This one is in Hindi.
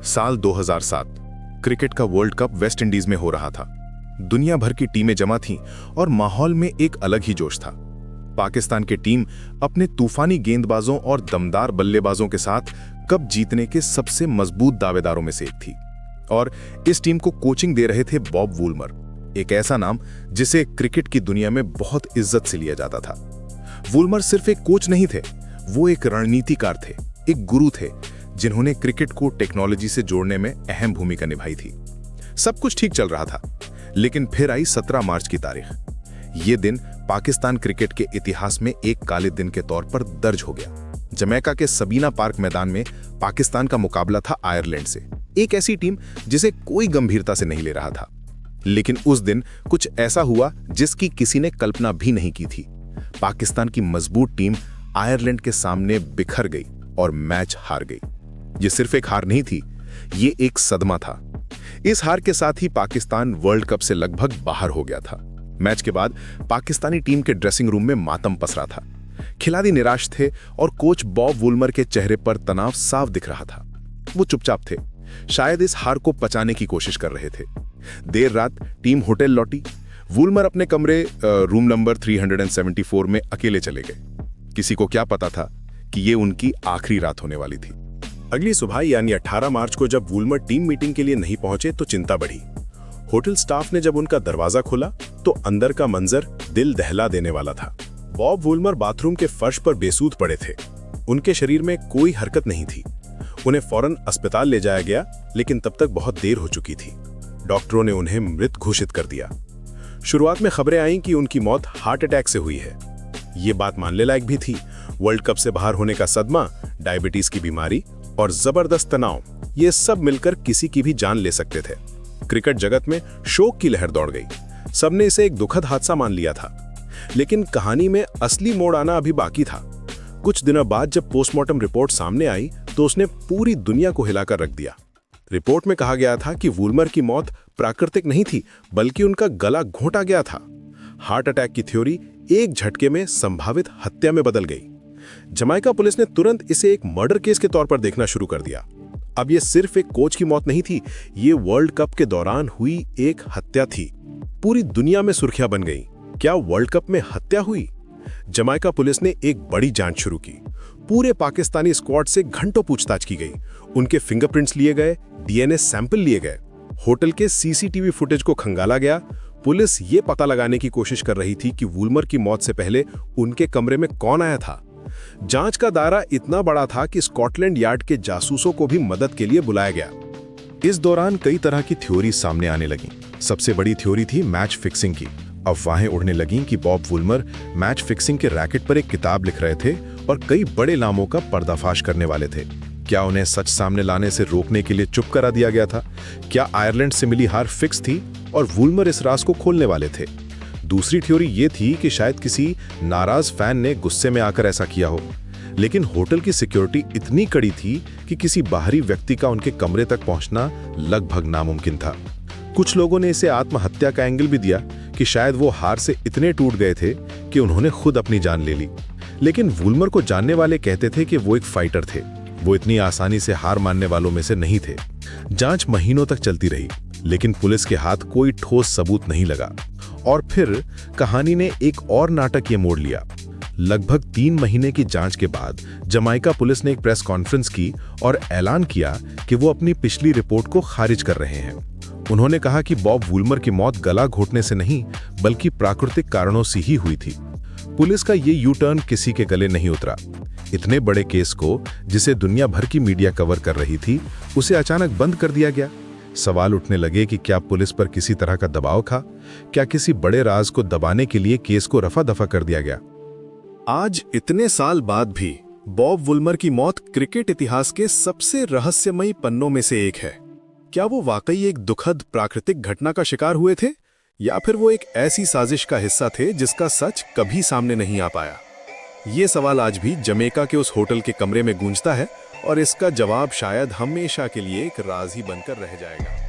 साल 2007 क्रिकेट का वर्ल्ड कप वेस्ट इंडीज में हो रहा था। दुनिया भर की टीमें जमा थीं और माहौल में एक अलग ही जोश था। पाकिस्तान की टीम अपने तूफानी गेंदबाजों और दमदार बल्लेबाजों के साथ कप जीतने के सबसे मजबूत दावेदारों में से एक थी। और इस टीम को कोचिंग दे रहे थे बॉब वुलमर, एक ऐसा नाम जिसे क्रिकेट की दुनिया में बहुत इज्जत से लिया जाता था। वुलमर सिर्फ एक कोच नहीं थे, वो एक रणनीतिकार थे, एक गुरु थे जिन्होंने क्रिकेट को टेक्नोलॉजी से जोड़ने में अहम भूमिका निभाई थी। सब कुछ ठीक चल रहा था, लेकिन फिर आई 17 मार्च की तारीख। ये दिन पाकिस्तान क्रिकेट के इतिहास में एक काले दिन के तौर पर दर्ज हो गया। जमैका के सबीना पार्क मैदान में पाकिस्तान का मुकाबला था आयरलैंड से, एक ऐसी टीम जिसे कोई गंभीरता से नहीं ले रहा था। लेकिन उस दिन कुछ ऐसा हुआ जिसकी किसी ने कल्पना भी नहीं की थी। पाकिस्तान की मजबूत टीम आयरलैंड के सामने बिखर गई और मैच हार गई। ये सिर्फ एक हार नहीं थी, ये एक सदमा था। इस हार के साथ ही पाकिस्तान वर्ल्ड कप से लगभग बाहर हो गया था। मैच के बाद पाकिस्तानी टीम के ड्रेसिंग रूम में मातम पसरा था। खिलाड़ी निराश थे और कोच बॉब वुलमर के चेहरे पर तनाव साफ दिख रहा था। वो चुपचाप थे, शायद इस हार को पचाने की कोशिश कर रहे थे। देर रात टीम होटल लौटी। वुलमर अपने कमरे रूम नंबर 374 में अकेले चले गए। किसी को क्या पता था कि ये उनकी आखिरी रात होने वाली थी। अगली सुबह यानी 18 मार्च को जब वुलमर टीम मीटिंग के लिए नहीं पहुंचे तो चिंता बढ़ी। होटल स्टाफ ने जब उनका दरवाजा खोला तो अंदर का मंजर दिल दहला देने वाला था। बॉब वुलमर बाथरूम के फर्श पर बेसूध पड़े थे। उनके शरीर में कोई हरकत नहीं थी। उन्हें फौरन अस्पताल ले जाया गया, लेकिन तब तक बहुत देर हो चुकी थी। डॉक्टरों ने उन्हें मृत घोषित कर दिया। शुरुआत में खबरें आईं कि उनकी मौत हार्ट अटैक से हुई है। ये बात मानने लायक भी थी। वर्ल्ड कप से बाहर होने का सदमा, डायबिटीज की बीमारी और जबरदस्त तनाव, ये सब मिलकर किसी की भी जान ले सकते थे। क्रिकेट जगत में शोक की लहर दौड़ गई। सबने इसे एक दुखद हादसा मान लिया था। लेकिन कहानी में असली मोड़ आना अभी बाकी था। कुछ दिनों बाद जब पोस्टमार्टम रिपोर्ट सामने आई तो उसने पूरी दुनिया को हिलाकर रख दिया। रिपोर्ट में कहा गया था कि वुलमर की मौत प्राकृतिक नहीं थी, बल्कि उनका गला घोंटा गया था। हार्ट अटैक की थ्योरी एक झटके में संभावित हत्या में बदल गई। जमैका पुलिस ने तुरंत इसे एक मर्डर केस के तौर पर देखना शुरू कर दिया। अब यह सिर्फ एक कोच की मौत नहीं थी, ये वर्ल्ड कप के दौरान हुई एक हत्या थी। पूरी दुनिया में सुर्खियां बन गई। क्या वर्ल्ड कप में हत्या हुई? जमैका पुलिस ने एक बड़ी जांच शुरू की। पूरे पाकिस्तानी स्क्वाड से घंटों पूछताछ की गई। उनके फिंगरप्रिंट्स लिए गए, डीएनए सैंपल लिए गए, होटल के सीसीटीवी फुटेज को खंगाला गया। पुलिस ये पता लगाने की कोशिश कर रही थी कि वुलमर की मौत से पहले उनके कमरे में कौन आया था। जांच का दायरा इतना बड़ा था कि स्कॉटलैंड यार्ड के जासूसों को भी मदद के लिए बुलाया गया। इस दौरान कई तरह की थ्योरी सामने आने लगीं। सबसे बड़ी थ्योरी थी मैच फिक्सिंग की। अफवाहें उड़ने लगीं कि बॉब वुलमर मैच फिक्सिंग के रैकेट पर एक किताब लिख रहे थे और कई बड़े नामों का पर्दाफाश करने वाले थे। क्या उन्हें सच सामने लाने से रोकने के लिए चुप करा दिया गया था? क्या आयरलैंड से मिली हार फिक्स थी और वुलमर इस राज को खोलने वाले थे? दूसरी थ्योरी ये थी कि शायद किसी नाराज फैन ने गुस्से में आकर ऐसा किया हो। लेकिन होटल की सिक्योरिटी इतनी कड़ी थी कि किसी बाहरी व्यक्ति का उनके कमरे तक पहुंचना लगभग नामुमकिन था। कुछ लोगों ने इसे आत्महत्या का एंगल भी दिया कि शायद वो हार से इतने टूट गए थे कि उन्होंने खुद अपनी जान ले ली। लेकिन वुलमर को जानने वाले कहते थे कि वो एक फाइटर थे। वो इतनी आसानी से हार मानने वालों में से नहीं थे। जांच महीनों तक चलती रही, लेकिन पुलिस के हाथ कोई ठोस सबूत नहीं लगा। और फिर कहानी ने एक और नाटक ये मोड़ लिया। लगभग 3 महीने की जांच के बाद जमैका पुलिस ने एक प्रेस कॉन्फ्रेंस की और ऐलान किया कि वो अपनी पिछली रिपोर्ट को खारिज कर रहे हैं। उन्होंने कहा कि बॉब वुलमर की मौत गला घोटने से नहीं, बल्कि प्राकृतिक कारणों से ही हुई थी। पुलिस का ये यू टर्न किसी के गले नहीं उतरा। इतने बड़े केस को, जिसे दुनिया भर की मीडिया कवर कर रही थी, उसे अचानक बंद कर दिया गया। सवाल उठने लगे कि क्या पुलिस पर किसी तरह का दबाव था? क्या किसी बड़े राज को दबाने के लिए केस को रफा दफा कर दिया गया? आज इतने साल बाद भी बॉब वुलमर की मौत क्रिकेट इतिहास के सबसे रहस्यमयी पन्नों में से एक है। क्या वो वाकई एक दुखद प्राकृतिक घटना का शिकार हुए थे, या फिर वो एक ऐसी साजिश का हिस्सा थे जिसका सच कभी सामने नहीं आ पाया? ये सवाल आज भी जमैका के उस होटल के कमरे में गूंजता है और इसका जवाब शायद हमेशा के लिए एक राज ही बनकर रह जाएगा।